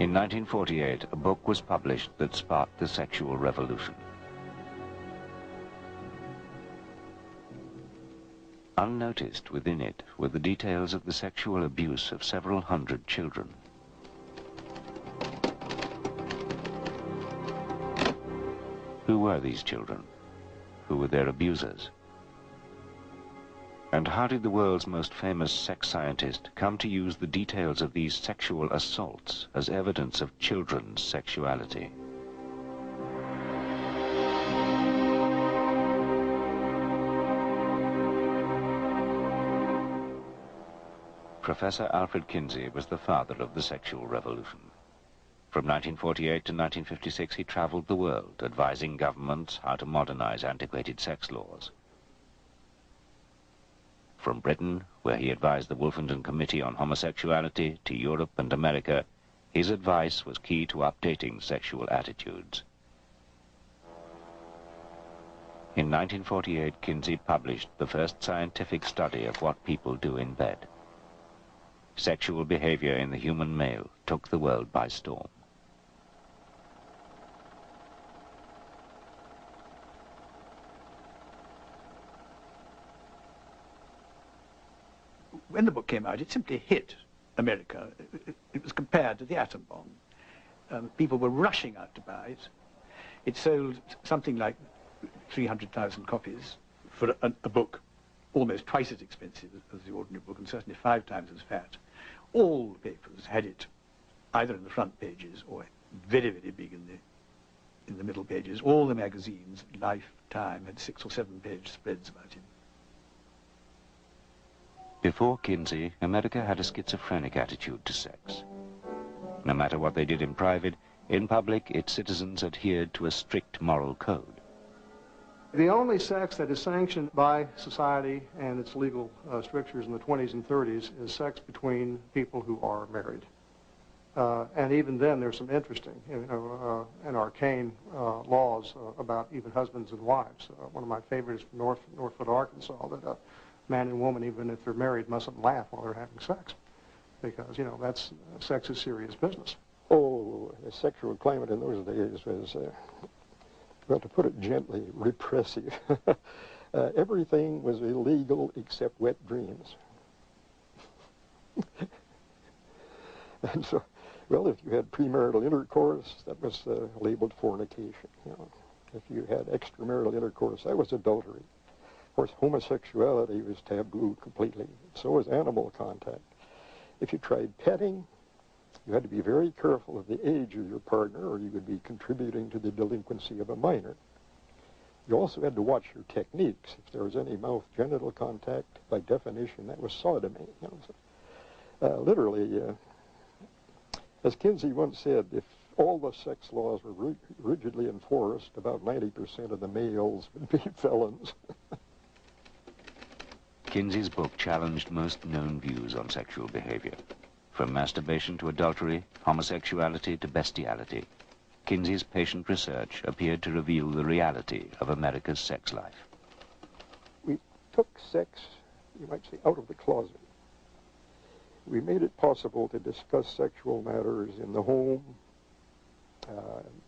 In 1948, a book was published that sparked the sexual revolution. Unnoticed within it were the details of the sexual abuse of several hundred children. Who were these children? Who were their abusers? And how did the world's most famous sex scientist come to use the details of these sexual assaults as evidence of children's sexuality? Professor Alfred Kinsey was the father of the sexual revolution. From 1948 to 1956, he traveled the world, advising governments how to modernize antiquated sex laws. From Britain, where he advised the Wolfenden Committee on Homosexuality, to Europe and America, his advice was key to updating sexual attitudes. In 1948, Kinsey published the first scientific study of what people do in bed. Sexual behavior in the human male took the world by storm. When the book came out, it simply hit America. It was compared to the atom bomb. People were rushing out to buy it. It sold something like 300,000 copies for a book almost twice as expensive as the ordinary book, and certainly 5 times as fat. All the papers had it, either in the front pages or very, very big in the middle pages. All the magazines, Life, Time, had 6 or 7 page spreads about him. Before Kinsey, America had a schizophrenic attitude to sex. No matter what they did in private, in public, its citizens adhered to a strict moral code. The only sex that is sanctioned by society and its legal strictures in the 20s and 30s is sex between people who are married. And even then, there's some interesting and arcane laws about even husbands and wives. One of my favorites from Northwood, Arkansas, that a man and woman, even if they're married, mustn't laugh while they're having sex, because, you know, sex is serious business. Oh, the sexual climate in those days was, well, to put it gently, repressive. Everything was illegal except wet dreams. And so, well, if you had premarital intercourse, that was labeled fornication. You know, if you had extramarital intercourse, that was adultery. Of course, homosexuality was taboo completely. So was animal contact. If you tried petting, you had to be very careful of the age of your partner, or you would be contributing to the delinquency of a minor. You also had to watch your techniques. If there was any mouth-genital contact, by definition, that was sodomy. You know, so, literally, as Kinsey once said, if all the sex laws were rigidly enforced, about 90% of the males would be felons. Kinsey's book challenged most known views on sexual behavior. From masturbation to adultery, homosexuality to bestiality, Kinsey's patient research appeared to reveal the reality of America's sex life. We took sex, you might say, out of the closet. We made it possible to discuss sexual matters in the home,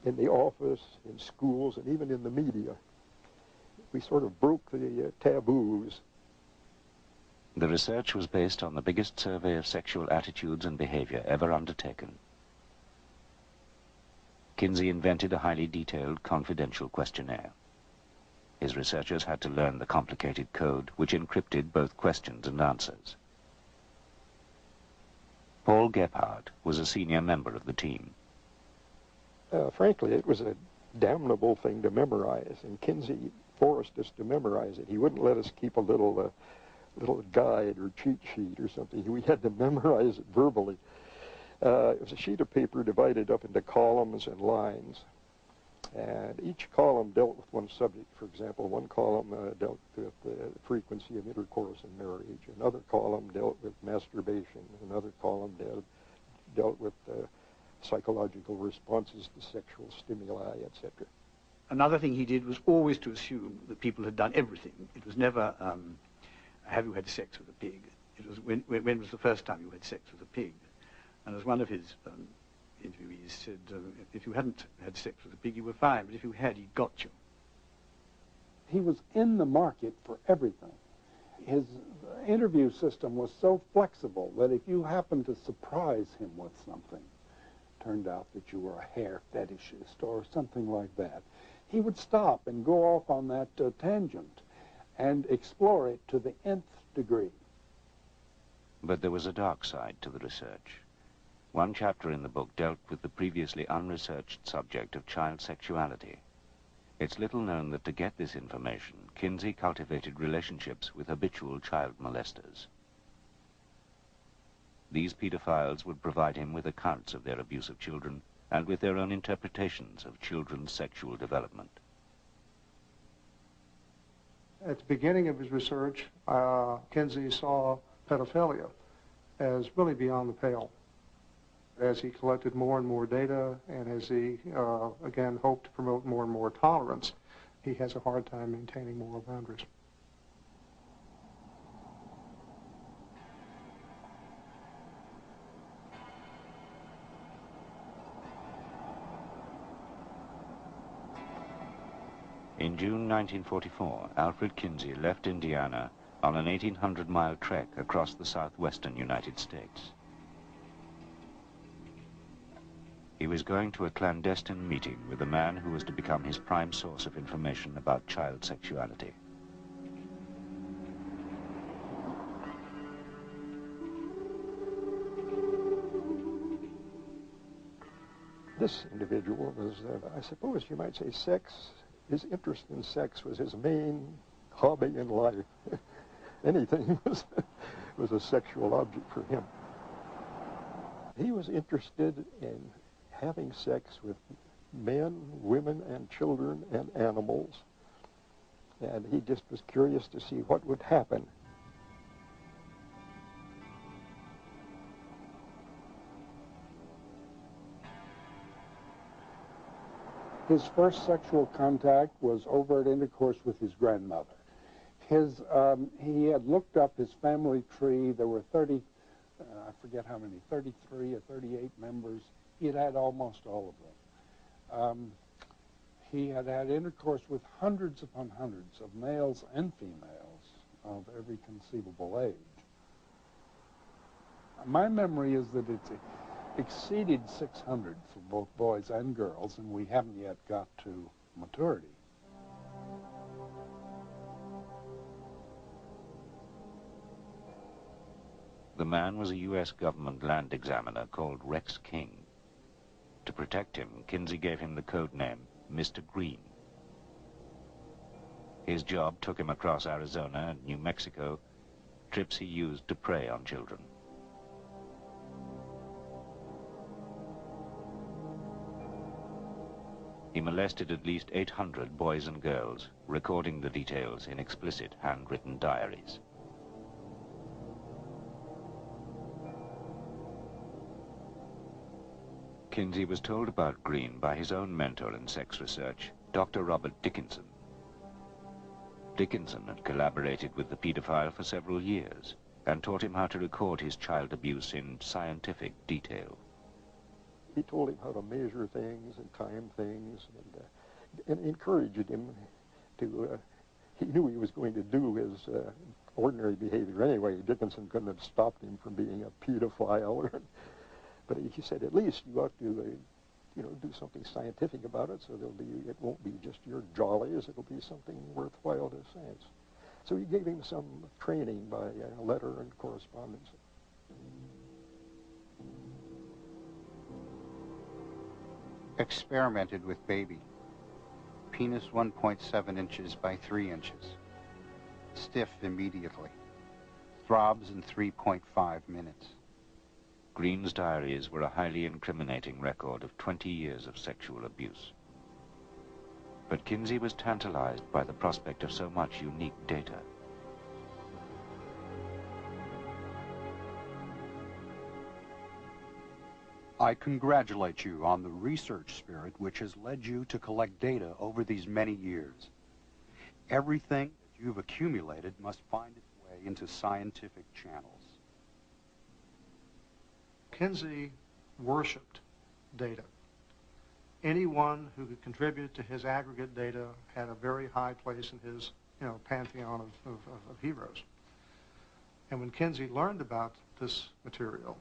in the office, in schools, and even in the media. We sort of broke the taboos. The research was based on the biggest survey of sexual attitudes and behavior ever undertaken. Kinsey invented a highly detailed, confidential questionnaire. His researchers had to learn the complicated code, which encrypted both questions and answers. Paul Gebhard was a senior member of the team. Frankly, it was a damnable thing to memorize, and Kinsey forced us to memorize it. He wouldn't let us keep a little guide or cheat sheet or something. We had to memorize it verbally. It was a sheet of paper divided up into columns and lines, and each column dealt with one subject. For example, one column dealt with the frequency of intercourse in marriage, another column dealt with masturbation, another column dealt with psychological responses to sexual stimuli, etc. Another thing he did was always to assume that people had done everything. It was never, have you had sex with a pig? It was, when was the first time you had sex with a pig? And as one of his interviewees said, if you hadn't had sex with a pig, you were fine, but if you had, he'd got you. He was in the market for everything. His interview system was so flexible that if you happened to surprise him with something, turned out that you were a hair fetishist or something like that, he would stop and go off on that tangent and explore it to the nth degree. But there was a dark side to the research. One chapter in the book dealt with the previously unresearched subject of child sexuality. It's little known that to get this information, Kinsey cultivated relationships with habitual child molesters. These paedophiles would provide him with accounts of their abuse of children and with their own interpretations of children's sexual development. At the beginning of his research, Kinsey saw pedophilia as really beyond the pale. As he collected more and more data, and as he, again, hoped to promote more and more tolerance, he has a hard time maintaining moral boundaries. In June 1944, Alfred Kinsey left Indiana on an 1,800-mile trek across the southwestern United States. He was going to a clandestine meeting with a man who was to become his prime source of information about child sexuality. This individual was, I suppose you might say, his interest in sex was his main hobby in life. Anything was a sexual object for him. He was interested in having sex with men, women, and children and animals, and he just was curious to see what would happen. His first sexual contact was overt intercourse with his grandmother. He had looked up his family tree. There were 30, I forget how many, 33 or 38 members. He had had almost all of them. He had had intercourse with hundreds upon hundreds of males and females of every conceivable age. My memory is that it's exceeded 600 for both boys and girls, and we haven't yet got to maturity. The man was a U.S. government land examiner called Rex King. To protect him, Kinsey gave him the code name Mr. Green. His job took him across Arizona and New Mexico, trips he used to prey on children. He molested at least 800 boys and girls, recording the details in explicit handwritten diaries. Kinsey was told about Green by his own mentor in sex research, Dr. Robert Dickinson. Dickinson had collaborated with the paedophile for several years and taught him how to record his child abuse in scientific detail. He told him how to measure things and time things, and encouraged him to, he knew he was going to do his ordinary behavior anyway. Dickinson couldn't have stopped him from being a pedophile. But he said, at least you ought to, do something scientific about it, so it won't be just your jollies, it'll be something worthwhile to science. So he gave him some training by letter and correspondence. Experimented with baby. Penis 1.7 inches by 3 inches. Stiff immediately. Throbs in 3.5 minutes. Green's diaries were a highly incriminating record of 20 years of sexual abuse. But Kinsey was tantalized by the prospect of so much unique data. I congratulate you on the research spirit which has led you to collect data over these many years. Everything that you've accumulated must find its way into scientific channels. Kinsey worshipped data. Anyone who could contribute to his aggregate data had a very high place in his, pantheon of heroes. And when Kinsey learned about this material,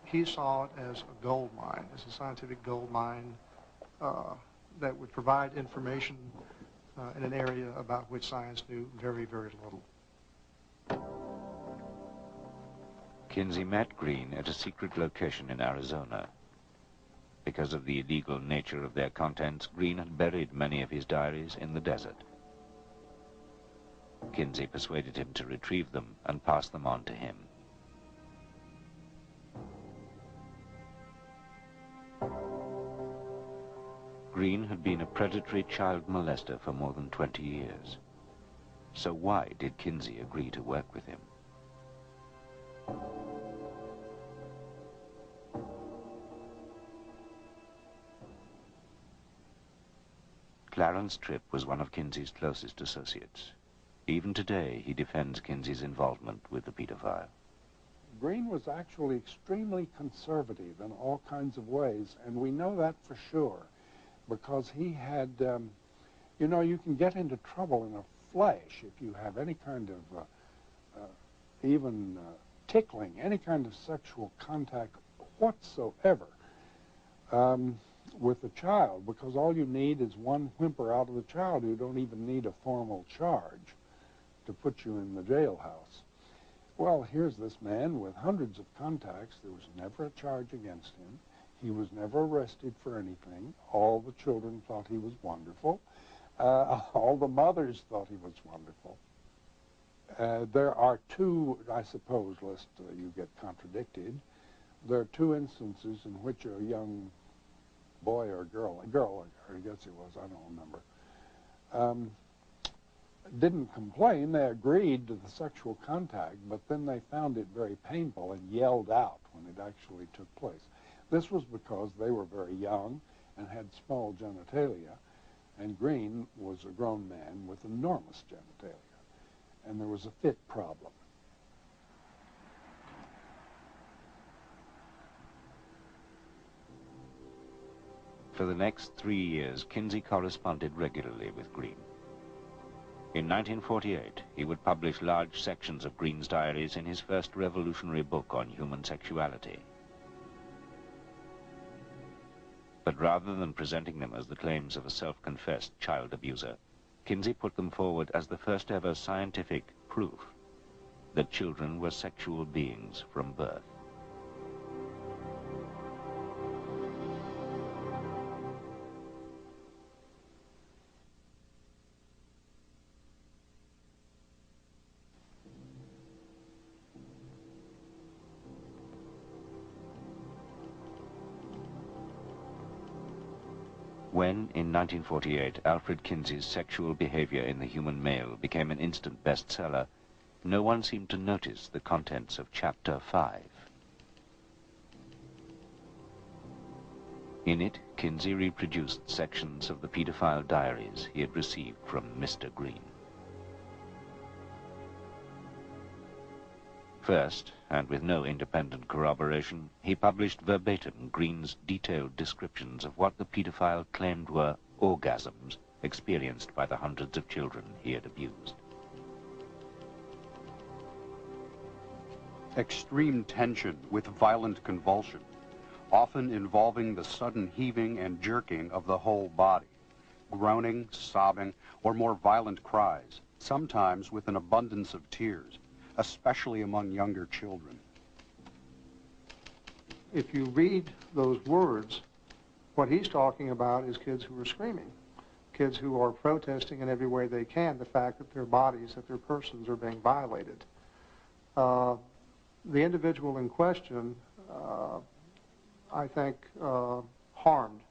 he saw it as a gold mine, as a scientific gold mine that would provide information in an area about which science knew very, very little. Kinsey met Green at a secret location in Arizona. Because of the illegal nature of their contents, Green had buried many of his diaries in the desert. Kinsey persuaded him to retrieve them and pass them on to him. Green had been a predatory child molester for more than 20 years. So why did Kinsey agree to work with him? Clarence Tripp was one of Kinsey's closest associates. Even today, he defends Kinsey's involvement with the pedophile. Green was actually extremely conservative in all kinds of ways, and we know that for sure, because he had, you can get into trouble in a flash if you have any kind of, even tickling, any kind of sexual contact whatsoever with a child, because all you need is one whimper out of the child. You don't even need a formal charge to put you in the jailhouse. Well, here's this man with hundreds of contacts. There was never a charge against him. He was never arrested for anything. All the children thought he was wonderful. All the mothers thought he was wonderful. There are two, I suppose, lest you get contradicted, there are two instances in which a young boy or girl, I guess it was, I don't remember, didn't complain. They agreed to the sexual contact, but then they found it very painful and yelled out when it actually took place. This was because they were very young and had small genitalia, and Green was a grown man with enormous genitalia, and there was a fit problem. For the next 3 years, Kinsey corresponded regularly with Green. In 1948, he would publish large sections of Green's diaries in his first revolutionary book on human sexuality. But rather than presenting them as the claims of a self-confessed child abuser, Kinsey put them forward as the first ever scientific proof that children were sexual beings from birth. When, in 1948, Alfred Kinsey's Sexual Behaviour in the Human Male became an instant bestseller, no one seemed to notice the contents of Chapter 5. In it, Kinsey reproduced sections of the paedophile diaries he had received from Mr. Green. First, and with no independent corroboration, he published verbatim Green's detailed descriptions of what the paedophile claimed were orgasms experienced by the hundreds of children he had abused. Extreme tension with violent convulsion, often involving the sudden heaving and jerking of the whole body, groaning, sobbing, or more violent cries, sometimes with an abundance of tears, especially among younger children. If you read those words, what he's talking about is kids who are screaming, kids who are protesting in every way they can the fact that their bodies, that their persons are being violated. The individual in question, I think, harmed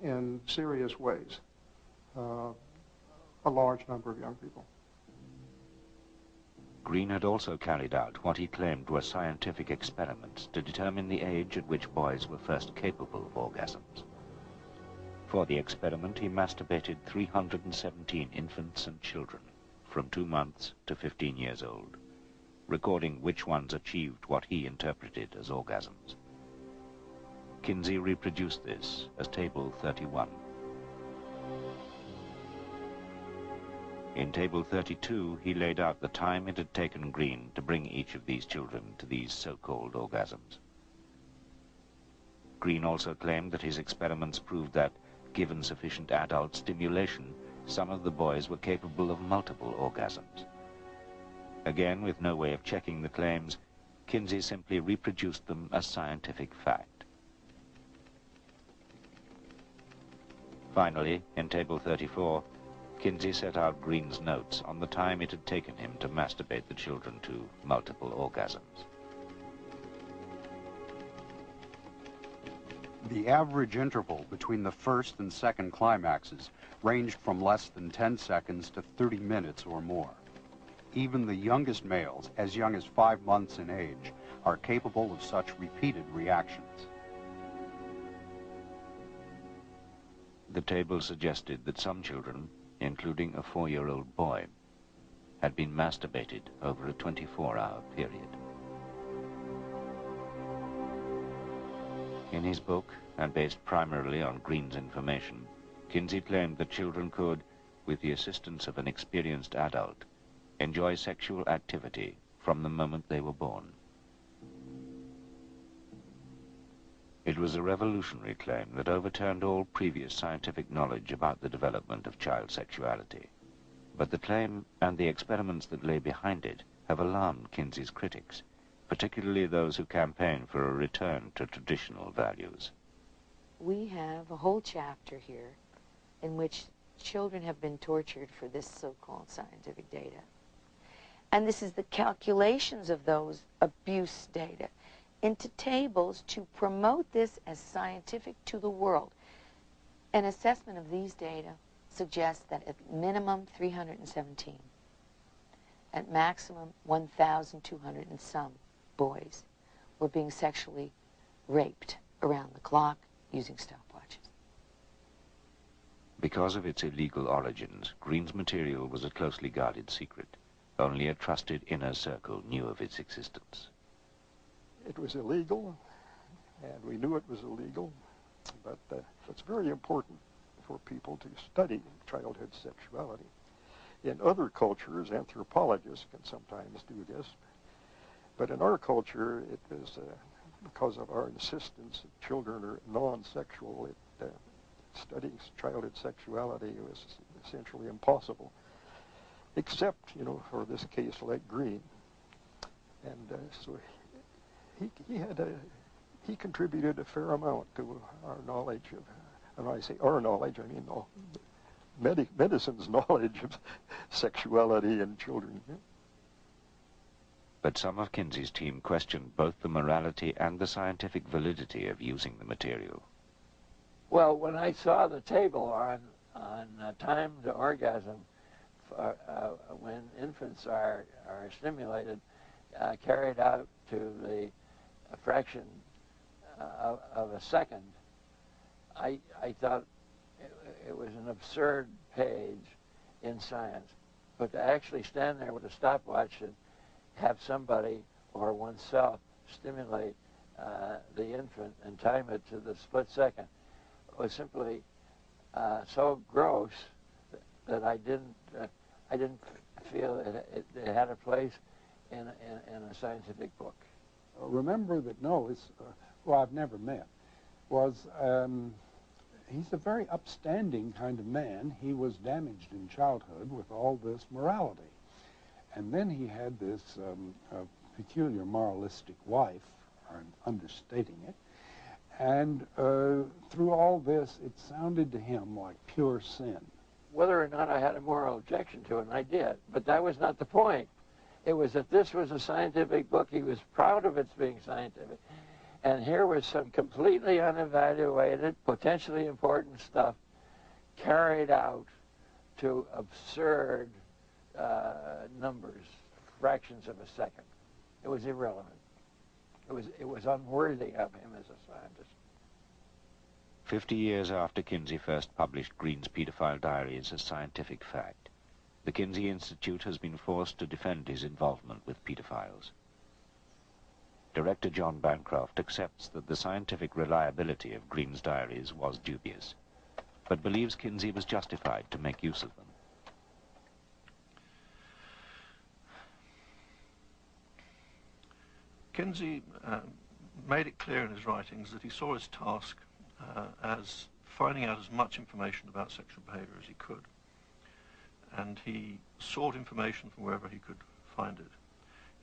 in serious ways a large number of young people. Green had also carried out what he claimed were scientific experiments to determine the age at which boys were first capable of orgasms. For the experiment, he masturbated 317 infants and children from 2 months to 15 years old, recording which ones achieved what he interpreted as orgasms. Kinsey reproduced this as Table 31. In Table 32, he laid out the time it had taken Green to bring each of these children to these so-called orgasms. Green also claimed that his experiments proved that, given sufficient adult stimulation, some of the boys were capable of multiple orgasms. Again, with no way of checking the claims, Kinsey simply reproduced them as scientific fact. Finally, in Table 34, Kinsey set out Green's notes on the time it had taken him to masturbate the children to multiple orgasms. The average interval between the first and second climaxes ranged from less than 10 seconds to 30 minutes or more. Even the youngest males, as young as 5 months in age, are capable of such repeated reactions. The table suggested that some children, including a 4-year-old boy, had been masturbated over a 24-hour period. In his book, and based primarily on Green's information, Kinsey claimed that children could, with the assistance of an experienced adult, enjoy sexual activity from the moment they were born. It was a revolutionary claim that overturned all previous scientific knowledge about the development of child sexuality. But the claim and the experiments that lay behind it have alarmed Kinsey's critics, particularly those who campaign for a return to traditional values. We have a whole chapter here in which children have been tortured for this so-called scientific data. And this is the calculations of those abuse data into tables to promote this as scientific to the world. An assessment of these data suggests that at minimum 317, at maximum 1,200 and some boys were being sexually raped around the clock using stopwatches. Because of its illegal origins, Green's material was a closely guarded secret. Only a trusted inner circle knew of its existence. It was illegal, and we knew it was illegal, but it's very important for people to study childhood sexuality. In other cultures, anthropologists can sometimes do this, but in our culture, it is because of our insistence that children are non-sexual, studying childhood sexuality was essentially impossible, except, for this case like Green. And so he contributed a fair amount to our knowledge of, and when I say our knowledge, I mean medicine's knowledge of sexuality in children. But some of Kinsey's team questioned both the morality and the scientific validity of using the material. Well, when I saw the table on time to orgasm, when infants are stimulated, carried out to the fraction of a second, I thought it was an absurd page in science. But to actually stand there with a stopwatch and have somebody or oneself stimulate the infant and time it to the split second was simply so gross that I didn't feel it had a place in a scientific book. Remember that Noah, who I've never met, was he's a very upstanding kind of man. He was damaged in childhood with all this morality. And then he had this peculiar moralistic wife, I'm understating it, and through all this, it sounded to him like pure sin. Whether or not I had a moral objection to it, and I did, but that was not the point. It was that this was a scientific book. He was proud of its being scientific. And here was some completely unevaluated, potentially important stuff carried out to absurd numbers, fractions of a second. It was irrelevant. It was unworthy of him as a scientist. 50 years after Kinsey first published Green's paedophile diaries as scientific fact, the Kinsey Institute has been forced to defend his involvement with paedophiles. director John Bancroft accepts that the scientific reliability of Green's diaries was dubious, but believes Kinsey was justified to make use of them. Kinsey made it clear in his writings that he saw his task as finding out as much information about sexual behavior as he could. And he sought information from wherever he could find it.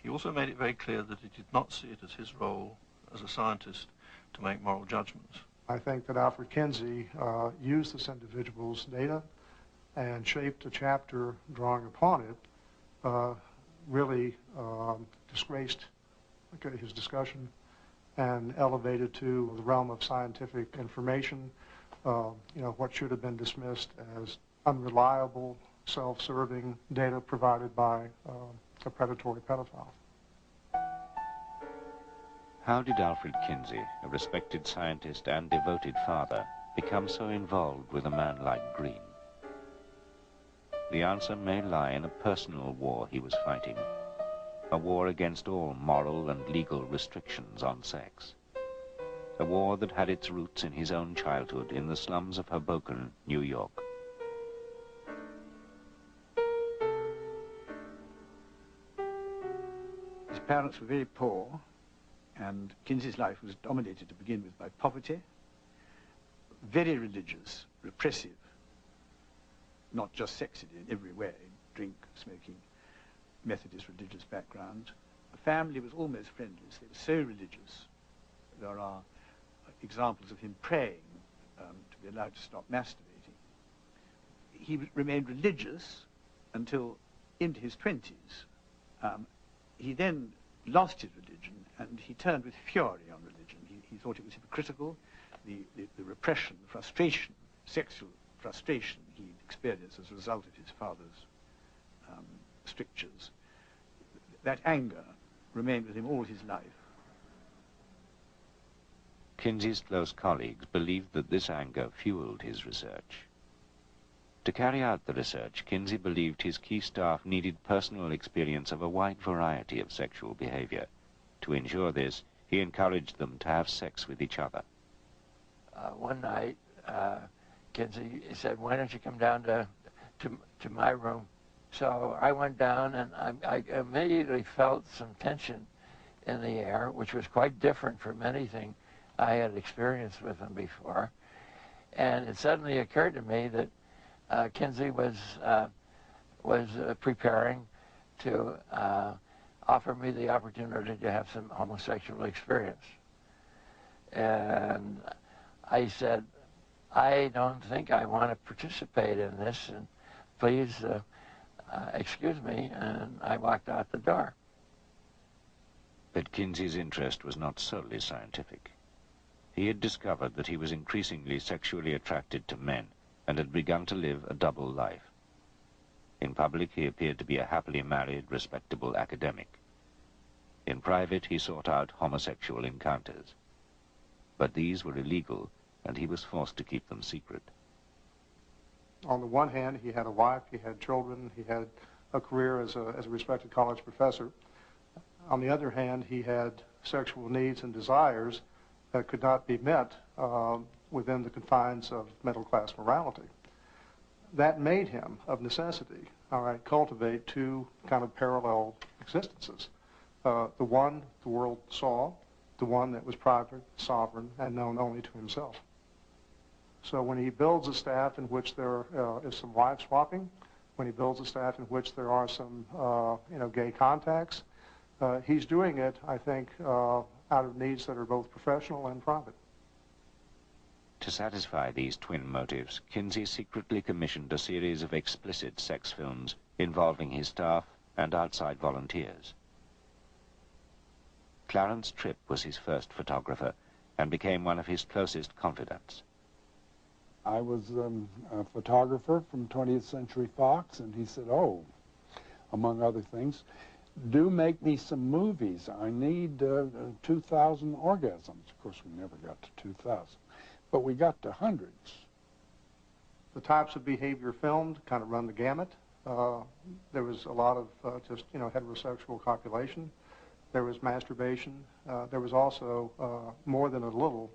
He also made it very clear that he did not see it as his role as a scientist to make moral judgments. I think that Alfred Kinsey used this individual's data and shaped a chapter drawing upon it, really disgraced his discussion and elevated to the realm of scientific information, what should have been dismissed as unreliable, self-serving data provided by a predatory pedophile. How did Alfred Kinsey, a respected scientist and devoted father, become so involved with a man like Green? The answer may lie in a personal war he was fighting, a war against all moral and legal restrictions on sex, a war that had its roots in his own childhood in the slums of Hoboken, New York. His parents were very poor, and Kinsey's life was dominated to begin with by poverty, very religious, repressive, not just sexy in every way, drink, smoking, Methodist religious background. The family was almost friendless. They were so religious. There are examples of him praying to be allowed to stop masturbating. He remained religious until into his 20s. He then lost his religion, and he turned with fury on religion. He thought it was hypocritical. The repression, the frustration, sexual frustration he experienced as a result of his father's strictures, that anger remained with him all his life. Kinsey's close colleagues believed that this anger fueled his research. To carry out the research, Kinsey believed his key staff needed personal experience of a wide variety of sexual behavior. To ensure this, he encouraged them to have sex with each other. One night, Kinsey said, "Why don't you come down to my room?" So I went down, and I immediately felt some tension in the air, which was quite different from anything I had experienced with him before. And it suddenly occurred to me that Kinsey was preparing to offer me the opportunity to have some homosexual experience. And I said, "I don't think I want to participate in this, and please excuse me," and I walked out the door. But Kinsey's interest was not solely scientific. He had discovered that he was increasingly sexually attracted to men and had begun to live a double life. In public, he appeared to be a happily married, respectable academic. In private, he sought out homosexual encounters. But these were illegal, and he was forced to keep them secret. On the one hand, he had a wife, he had children, he had a career as a respected college professor. On the other hand, he had sexual needs and desires that could not be met within the confines of middle-class morality. That made him, of necessity, cultivate two kind of parallel existences. The one the world saw, the one that was private, sovereign, and known only to himself. So when he builds a staff in which there is some wife swapping, when he builds a staff in which there are some gay contacts, he's doing it, I think, out of needs that are both professional and private. To satisfy these twin motives, Kinsey secretly commissioned a series of explicit sex films involving his staff and outside volunteers. Clarence Tripp was his first photographer and became one of his closest confidants. I was a photographer from 20th Century Fox, and he said, "Oh, among other things, do make me some movies. I need 2,000 orgasms." Of course, we never got to 2,000, but we got to hundreds. The types of behavior filmed kind of run the gamut. There was a lot of just heterosexual copulation. there was masturbation. There was also more than a little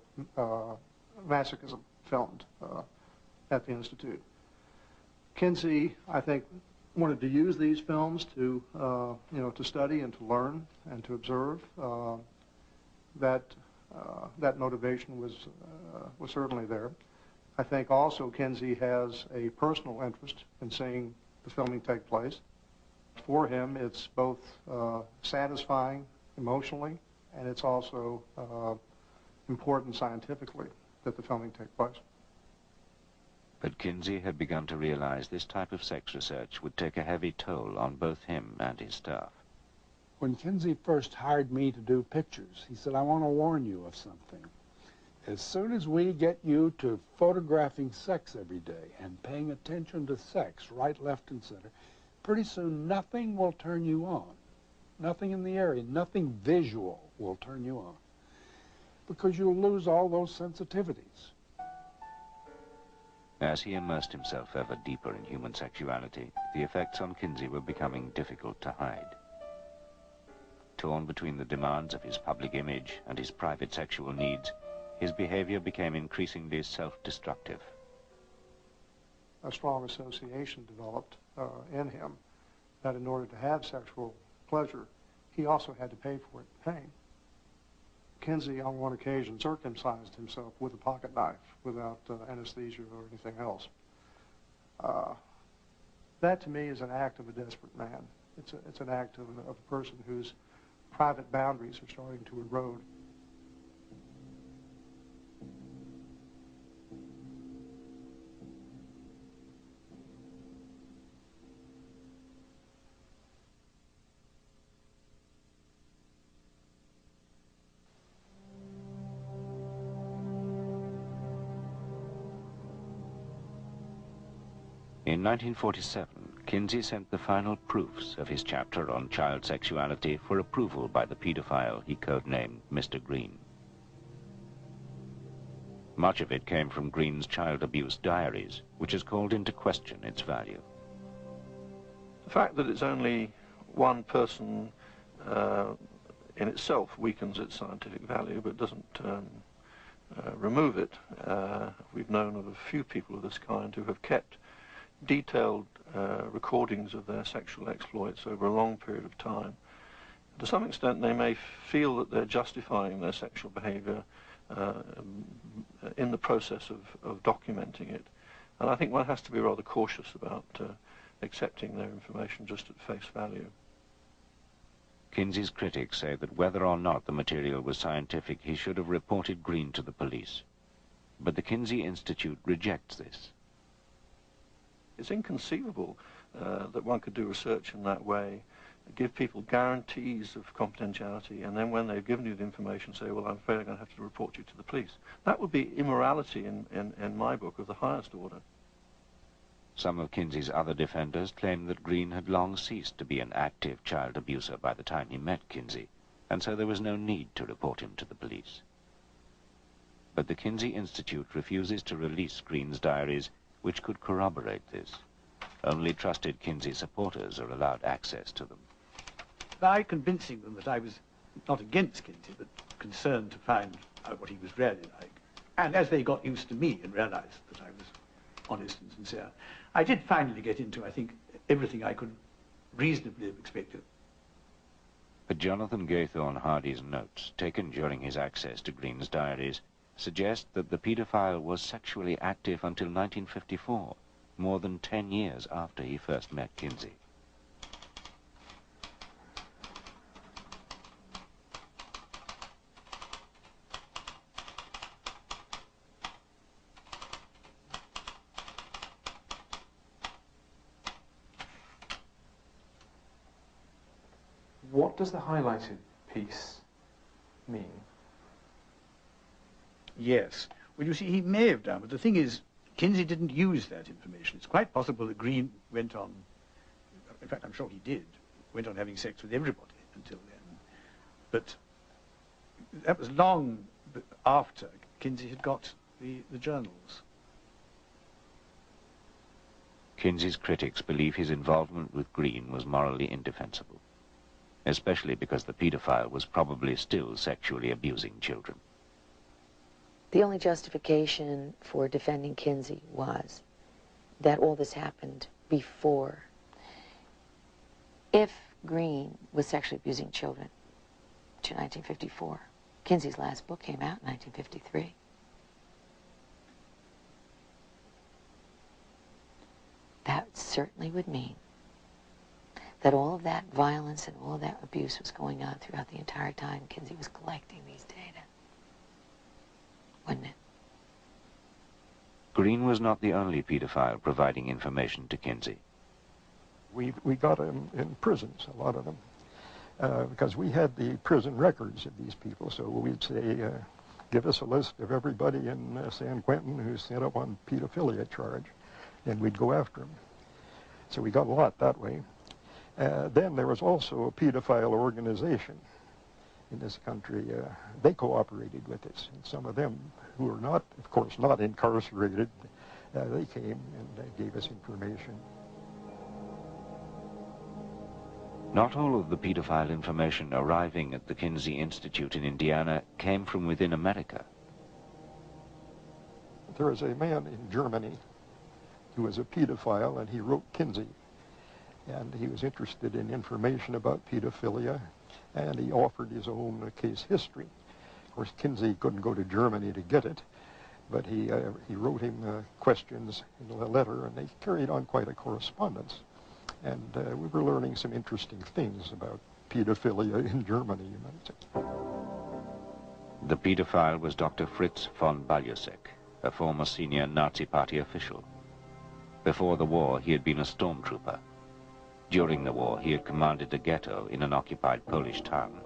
masochism filmed at the Institute. Kinsey, I think, wanted to use these films to, to study and to learn and to observe. That motivation was certainly there. I think also Kinsey has a personal interest in seeing the filming take place. For him, it's both satisfying emotionally, and it's also important scientifically that the filming take place. But Kinsey had begun to realize this type of sex research would take a heavy toll on both him and his staff. When Kinsey first hired me to do pictures, he said, I want to warn you of something. As soon as we get you to photographing sex every day and paying attention to sex, right, left, and center, pretty soon nothing will turn you on. Nothing in the area, nothing visual will turn you on, because you'll lose all those sensitivities. As he immersed himself ever deeper in human sexuality, the effects on Kinsey were becoming difficult to hide. Torn between the demands of his public image and his private sexual needs, his behavior became increasingly self-destructive. A strong association developed in him that in order to have sexual pleasure, he also had to pay for it in pain. Kinsey, on one occasion, circumcised himself with a pocket knife without anesthesia or anything else. That, to me, is an act of a desperate man. It's an act of a person whose private boundaries are starting to erode. In 1947, Kinsey sent the final proofs of his chapter on child sexuality for approval by the paedophile he codenamed Mr. Green. Much of it came from Green's child abuse diaries, which has called into question its value. The fact that it's only one person in itself weakens its scientific value, but doesn't remove it. We've known of a few people of this kind who have kept detailed recordings of their sexual exploits over a long period of time. To some extent, they may feel that they're justifying their sexual behavior in the process of documenting it. And I think one has to be rather cautious about accepting their information just at face value. Kinsey's critics say that whether or not the material was scientific, he should have reported Green to the police. But the Kinsey Institute rejects this. It's inconceivable that one could do research in that way, give people guarantees of confidentiality, and then when they've given you the information say, well, I'm afraid I'm going to have to report you to the police. That would be immorality in my book of the highest order. Some of Kinsey's other defenders claim that Green had long ceased to be an active child abuser by the time he met Kinsey, and so there was no need to report him to the police. But the Kinsey Institute refuses to release Green's diaries, which could corroborate this. Only trusted Kinsey supporters are allowed access to them. By convincing them that I was not against Kinsey, but concerned to find out what he was really like, and as they got used to me and realized that I was honest and sincere, I did finally get into, I think, everything I could reasonably have expected. But Jonathan Gaythorne Hardy's notes, taken during his access to Green's diaries, suggest that the paedophile was sexually active until 1954, more than 10 years after he first met Kinsey. What does the highlighted piece mean? Yes. Well, you see, he may have done, but the thing is, Kinsey didn't use that information. It's quite possible that Green went on, in fact, I'm sure he did, went on having sex with everybody until then. But that was long after Kinsey had got the journals. Kinsey's critics believe his involvement with Green was morally indefensible. especially because the paedophile was probably still sexually abusing children. The only justification for defending Kinsey was that all this happened before. If Green was sexually abusing children to 1954, Kinsey's last book came out in 1953. That certainly would mean that all of that violence and all of that abuse was going on throughout the entire time Kinsey was collecting these data, wouldn't it? Green was not the only paedophile providing information to Kinsey. We got them in prisons, a lot of them, because we had the prison records of these people. So we'd say, give us a list of everybody in San Quentin who's sent up on pedophilia charge, and we'd go after them. So we got a lot that way. Then there was also a pedophile organization in this country. They cooperated with us, and some of them who were not, of course, not incarcerated, they came and gave us information. Not all of the paedophile information arriving at the Kinsey Institute in Indiana came from within America. There was a man in Germany who was a pedophile, and he wrote Kinsey. And he was interested in information about pedophilia, and he offered his own case history. Of course, Kinsey couldn't go to Germany to get it, but he wrote him questions in a letter, and they carried on quite a correspondence. And we were learning some interesting things about pedophilia in Germany, you might say. The paedophile was Dr. Fritz von Baljusek, a former senior Nazi Party official. Before the war, he had been a stormtrooper. During the war, he had commanded a ghetto in an occupied Polish town.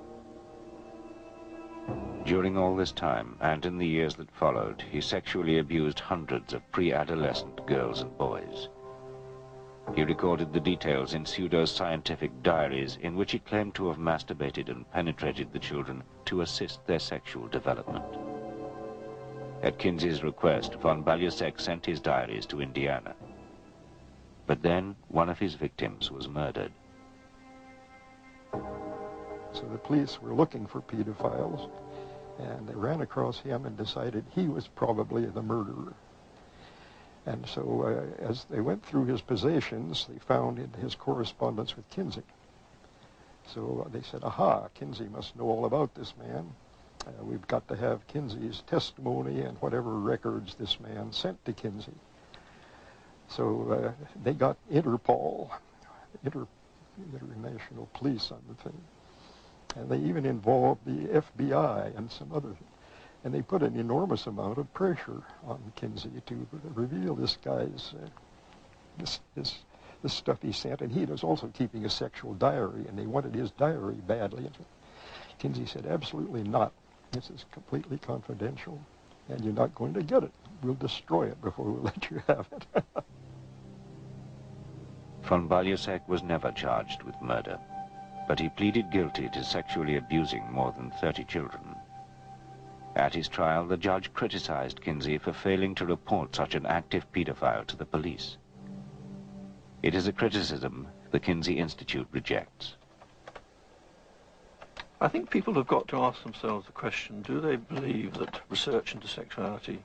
During all this time, and in the years that followed, he sexually abused hundreds of pre-adolescent girls and boys. He recorded the details in pseudo-scientific diaries in which he claimed to have masturbated and penetrated the children to assist their sexual development. At Kinsey's request, von Baljusek sent his diaries to Indiana. But then one of his victims was murdered. So the police were looking for pedophiles, and they ran across him and decided he was probably the murderer. And so as they went through his possessions, they found in his correspondence with Kinsey. So they said, aha, Kinsey must know all about this man. We've got to have Kinsey's testimony and whatever records this man sent to Kinsey. So they got Interpol, International Police on the thing. And they even involved the FBI and some other things. And they put an enormous amount of pressure on Kinsey to reveal this guy's, this stuff he sent. And he was also keeping a sexual diary, and they wanted his diary badly. And Kinsey said, absolutely not. This is completely confidential, and you're not going to get it. We'll destroy it before we let you have it. Von Baljusek was never charged with murder, but he pleaded guilty to sexually abusing more than 30 children. At his trial, the judge criticized Kinsey for failing to report such an active pedophile to the police. It is a criticism the Kinsey Institute rejects. I think people have got to ask themselves the question, do they believe that research into sexuality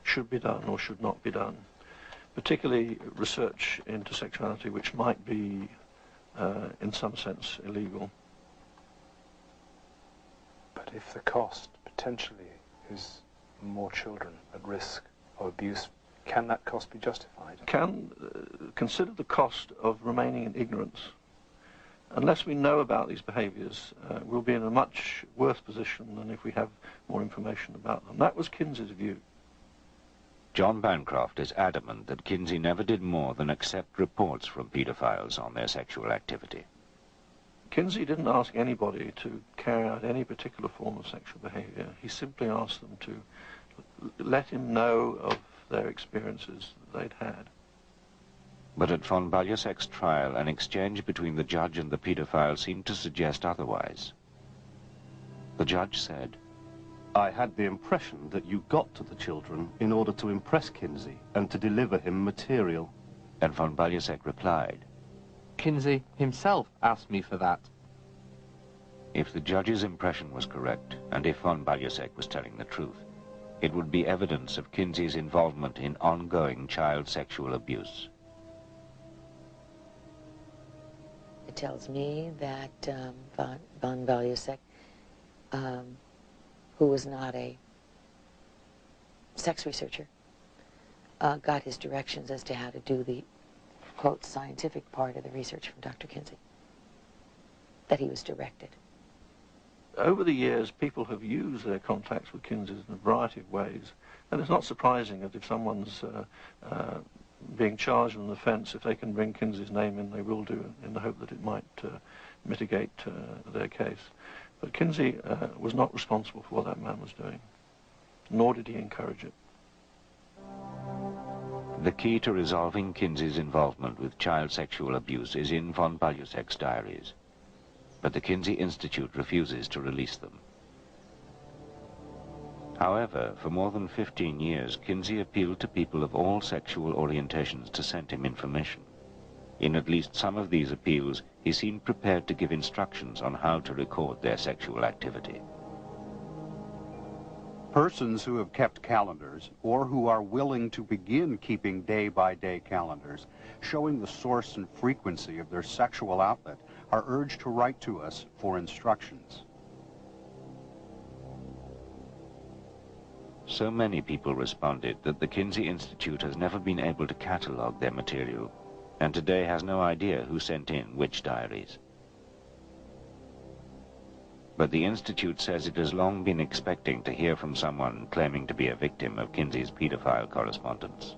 should be done or should not be done? Particularly research into sexuality which might be, in some sense, illegal. But if the cost potentially is more children at risk of abuse, can that cost be justified? Consider the cost of remaining in ignorance. Unless we know about these behaviours, we'll be in a much worse position than if we have more information about them. That was Kinsey's view. John Bancroft is adamant that Kinsey never did more than accept reports from paedophiles on their sexual activity. Kinsey didn't ask anybody to carry out any particular form of sexual behaviour. He simply asked them to let him know of their experiences that they'd had. But at von Baljusek's trial, an exchange between the judge and the paedophile seemed to suggest otherwise. The judge said, I had the impression that you got to the children in order to impress Kinsey and to deliver him material. And von Baljusek replied, Kinsey himself asked me for that. If the judge's impression was correct, and if von Baljusek was telling the truth, it would be evidence of Kinsey's involvement in ongoing child sexual abuse. It tells me that von Baljusek, who was not a sex researcher, got his directions as to how to do the, quote, scientific part of the research from Dr. Kinsey, that he was directed. Over the years, people have used their contacts with Kinsey in a variety of ways, and it's not surprising that if someone's being charged with an offence, if they can bring Kinsey's name in, they will do, in the hope that it might mitigate their case. But Kinsey was not responsible for what that man was doing, nor did he encourage it. The key to resolving Kinsey's involvement with child sexual abuse is in von Baljusek's diaries, but the Kinsey Institute refuses to release them. However, for more than 15 years, Kinsey appealed to people of all sexual orientations to send him information. In at least some of these appeals, he seemed prepared to give instructions on how to record their sexual activity. Persons who have kept calendars, or who are willing to begin keeping day-by-day calendars, showing the source and frequency of their sexual outlet, are urged to write to us for instructions. So many people responded that the Kinsey Institute has never been able to catalogue their material, and today has no idea who sent in which diaries. But the Institute says it has long been expecting to hear from someone claiming to be a victim of Kinsey's paedophile correspondence.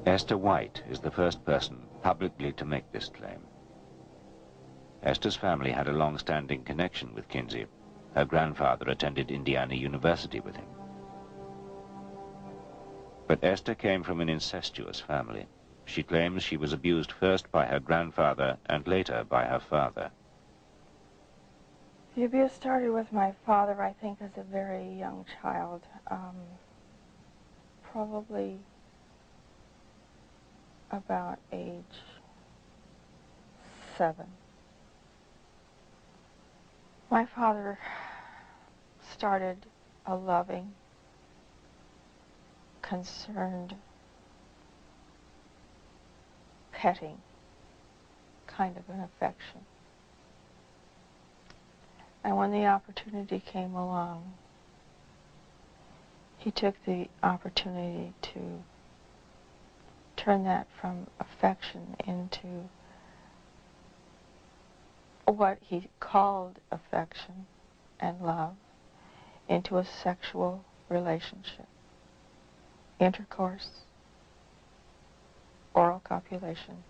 Esther White is the first person publicly to make this claim. Esther's family had a long-standing connection with Kinsey. Her grandfather attended Indiana University with him. But Esther came from an incestuous family. She claims she was abused first by her grandfather and later by her father. The abuse started with my father, I think, as a very young child, probably about age 7. My father started a loving, concerned, petting kind of an affection. And when the opportunity came along, he took the opportunity to turn that from affection into what he called affection and love, into a sexual relationship, intercourse, oral copulation,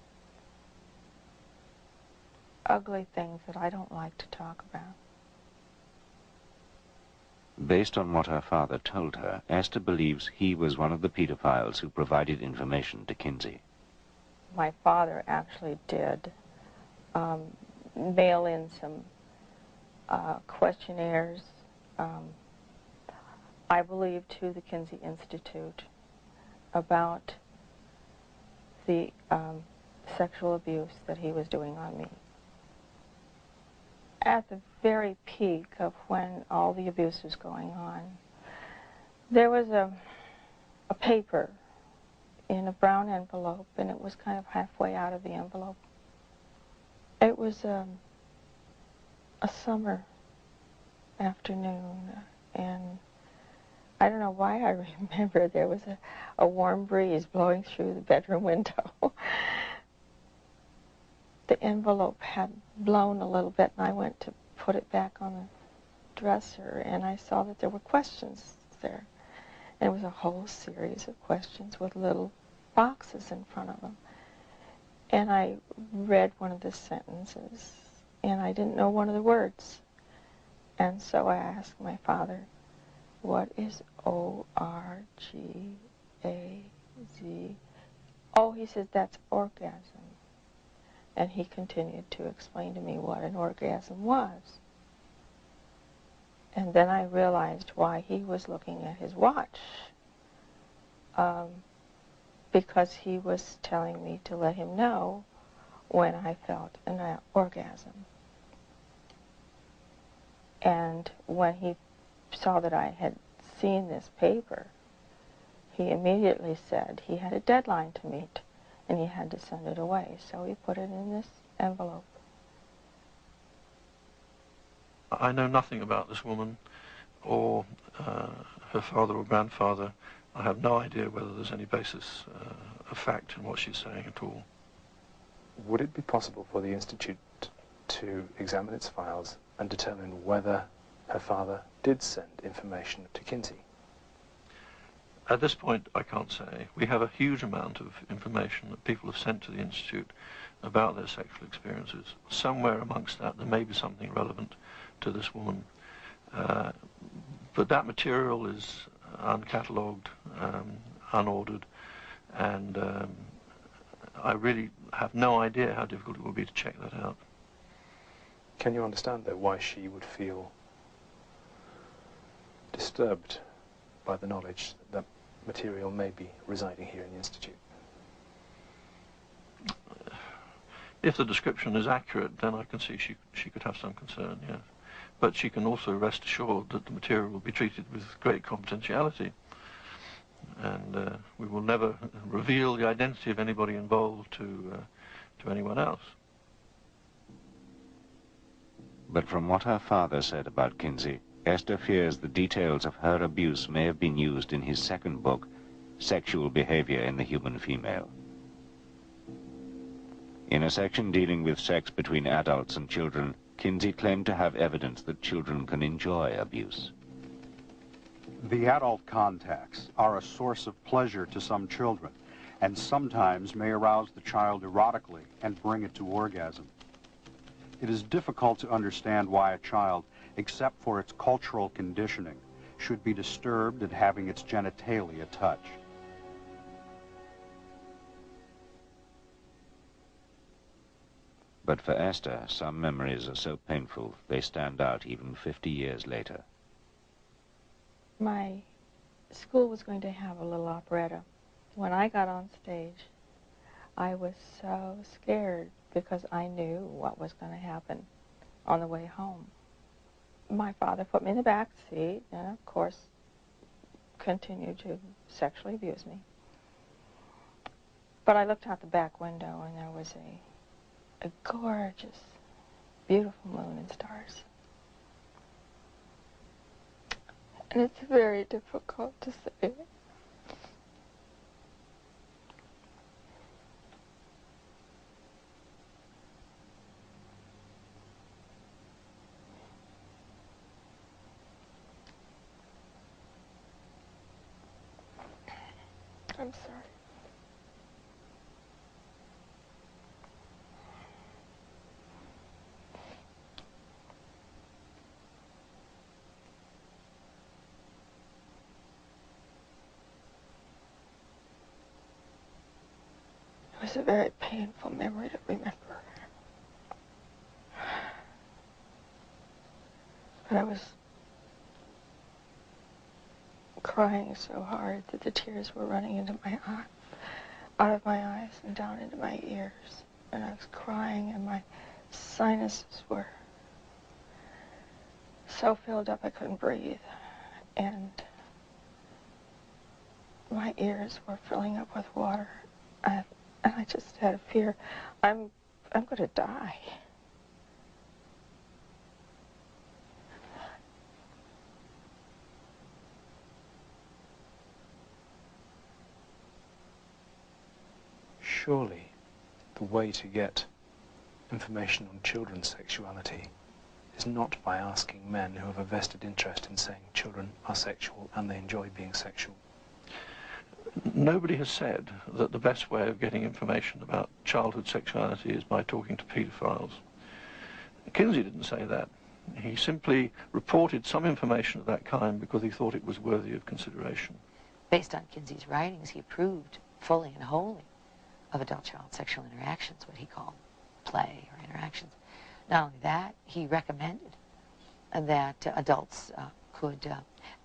ugly things that I don't like to talk about. Based on what her father told her, Esther believes he was one of the pedophiles who provided information to Kinsey. My father actually did mail in some questionnaires, I believe, to the Kinsey Institute about the sexual abuse that he was doing on me. At the very peak of when all the abuse was going on, there was a paper in a brown envelope, and it was kind of halfway out of the envelope. It was a summer afternoon, and I don't know why I remember there was a warm breeze blowing through the bedroom window. The envelope had blown a little bit, and I went to put it back on the dresser, and I saw that there were questions there. And it was a whole series of questions with little boxes in front of them. And I read one of the sentences, and I didn't know one of the words. And so I asked my father, what is O-R-G-A-Z? Oh, he said, that's orgasm. And he continued to explain to me what an orgasm was. And then I realized why he was looking at his watch. because he was telling me to let him know when I felt an orgasm. And when he saw that I had seen this paper, he immediately said he had a deadline to meet and he had to send it away. So he put it in this envelope. I know nothing about this woman or her father or grandfather. I have no idea whether there's any basis of fact in what she's saying at all. Would it be possible for the Institute to examine its files and determine whether her father did send information to Kinsey? At this point, I can't say. We have a huge amount of information that people have sent to the Institute about their sexual experiences. Somewhere amongst that, there may be something relevant to this woman. But that material is uncatalogued, unordered, and I really have no idea how difficult it will be to check that out. Can you understand, though, why she would feel disturbed by the knowledge that material may be residing here in the Institute? If the description is accurate, then I can see she could have some concern, yes. But she can also rest assured that the material will be treated with great confidentiality. And we will never reveal the identity of anybody involved to anyone else. But from what her father said about Kinsey, Esther fears the details of her abuse may have been used in his second book, Sexual Behaviour in the Human Female. In a section dealing with sex between adults and children, Kinsey claimed to have evidence that children can enjoy abuse. The adult contacts are a source of pleasure to some children, and sometimes may arouse the child erotically and bring it to orgasm. It is difficult to understand why a child, except for its cultural conditioning, should be disturbed at having its genitalia touched. But for Esther, some memories are so painful they stand out even 50 years later. My school was going to have a little operetta. When I got on stage, I was so scared because I knew what was going to happen on the way home. My father put me in the back seat and, of course, continued to sexually abuse me. But I looked out the back window and there was a gorgeous, beautiful moon and stars. And it's very difficult to say. I'm sorry. It was a very painful memory to remember. But I was crying so hard that the tears were running into my eye, out of my eyes and down into my ears. And I was crying and my sinuses were so filled up I couldn't breathe. And my ears were filling up with water. And I just had a fear, I'm going to die. Surely the way to get information on children's sexuality is not by asking men who have a vested interest in saying children are sexual and they enjoy being sexual. Nobody has said that the best way of getting information about childhood sexuality is by talking to paedophiles. Kinsey didn't say that. He simply reported some information of that kind because he thought it was worthy of consideration. Based on Kinsey's writings, he approved fully and wholly of adult-child sexual interactions, what he called play or interactions. Not only that, he recommended that adults could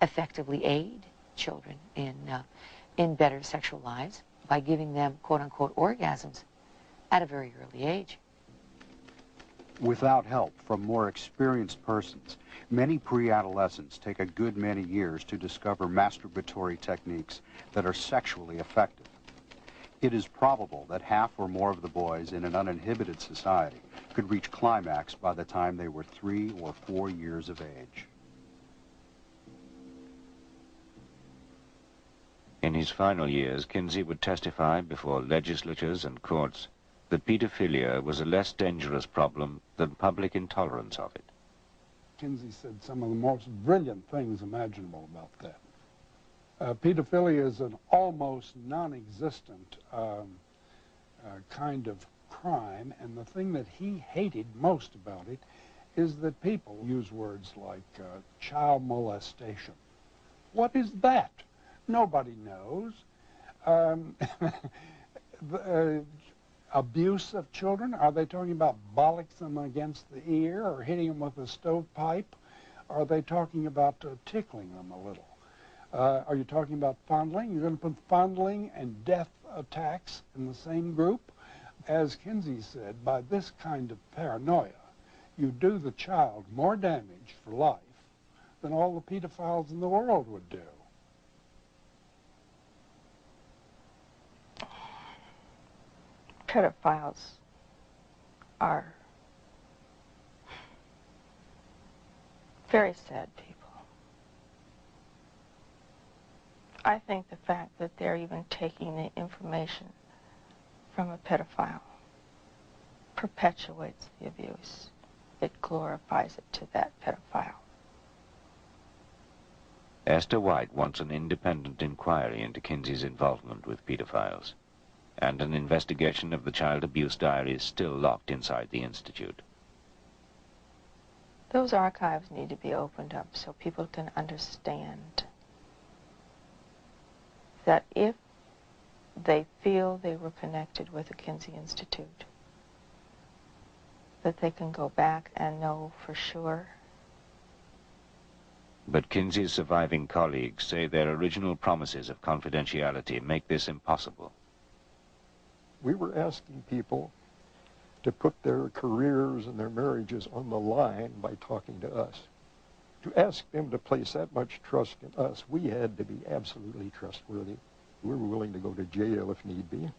effectively aid children in better sexual lives by giving them quote-unquote orgasms at a very early age. Without help from more experienced persons, many pre-adolescents take a good many years to discover masturbatory techniques that are sexually effective. It is probable that half or more of the boys in an uninhibited society could reach climax by the time they were 3 or 4 years of age. In his final years, Kinsey would testify before legislatures and courts that paedophilia was a less dangerous problem than public intolerance of it. Kinsey said some of the most brilliant things imaginable about that. Paedophilia is an almost non-existent kind of crime, and the thing that he hated most about it is that people use words like child molestation. What is that? Nobody knows. Abuse of children, are they talking about bollocks them against the ear or hitting them with a stovepipe? Are they talking about tickling them a little? Are you talking about fondling? You're going to put fondling and death attacks in the same group? As Kinsey said, by this kind of paranoia, you do the child more damage for life than all the pedophiles in the world would do. Pedophiles are very sad people. I think the fact that they're even taking the information from a pedophile perpetuates the abuse. It glorifies it to that pedophile. Esther White wants an independent inquiry into Kinsey's involvement with pedophiles, and an investigation of the child abuse diaries still locked inside the Institute. Those archives need to be opened up so people can understand that if they feel they were connected with the Kinsey Institute, that they can go back and know for sure. But Kinsey's surviving colleagues say their original promises of confidentiality make this impossible. We were asking people to put their careers and their marriages on the line by talking to us. To ask them to place that much trust in us, we had to be absolutely trustworthy. We were willing to go to jail if need be,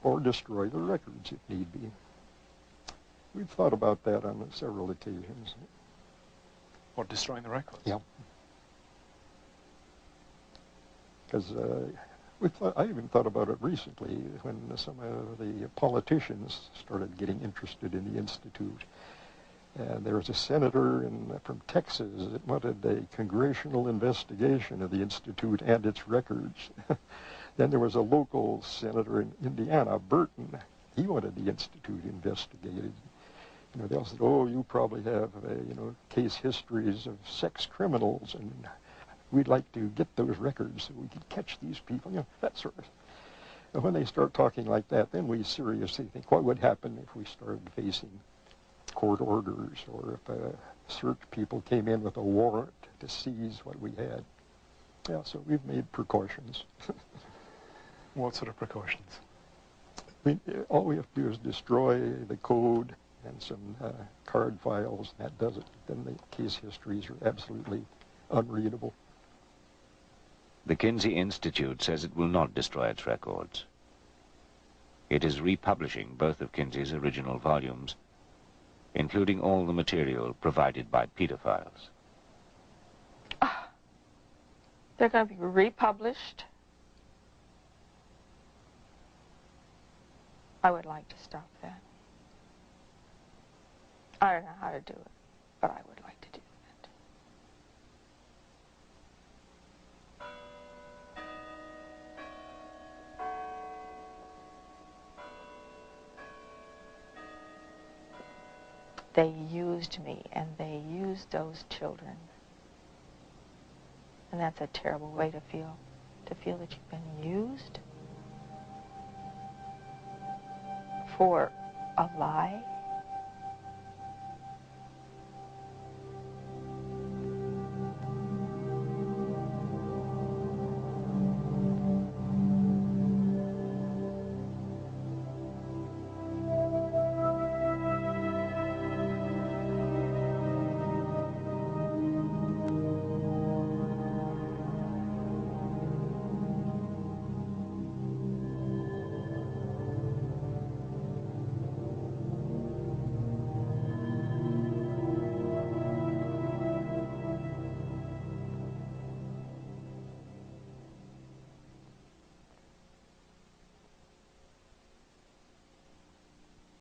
or destroy the records if need be. We've thought about that on several occasions. What, destroying the records? Yeah. Because I even thought about it recently when some of the politicians started getting interested in the Institute. And there was a senator from Texas that wanted a congressional investigation of the Institute and its records. Then there was a local senator in Indiana, Burton. He wanted the Institute investigated. You know, they all said, oh, you probably have, case histories of sex criminals, and we'd like to get those records so we could catch these people, that sort of. And when they start talking like that, then we seriously think, what would happen if we started facing court orders, or if search people came in with a warrant to seize what we had? Yeah, so we've made precautions. What sort of precautions? I mean, all we have to do is destroy the code and some card files, and that does it. Then the case histories are absolutely unreadable. The Kinsey Institute says it will not destroy its records. It is republishing both of Kinsey's original volumes, including all the material provided by pedophiles. They're going to be republished. I would like to stop that. I don't know how to do it, but I would like to do that. They used me, and they used those children. And that's a terrible way to feel that you've been used for a lie.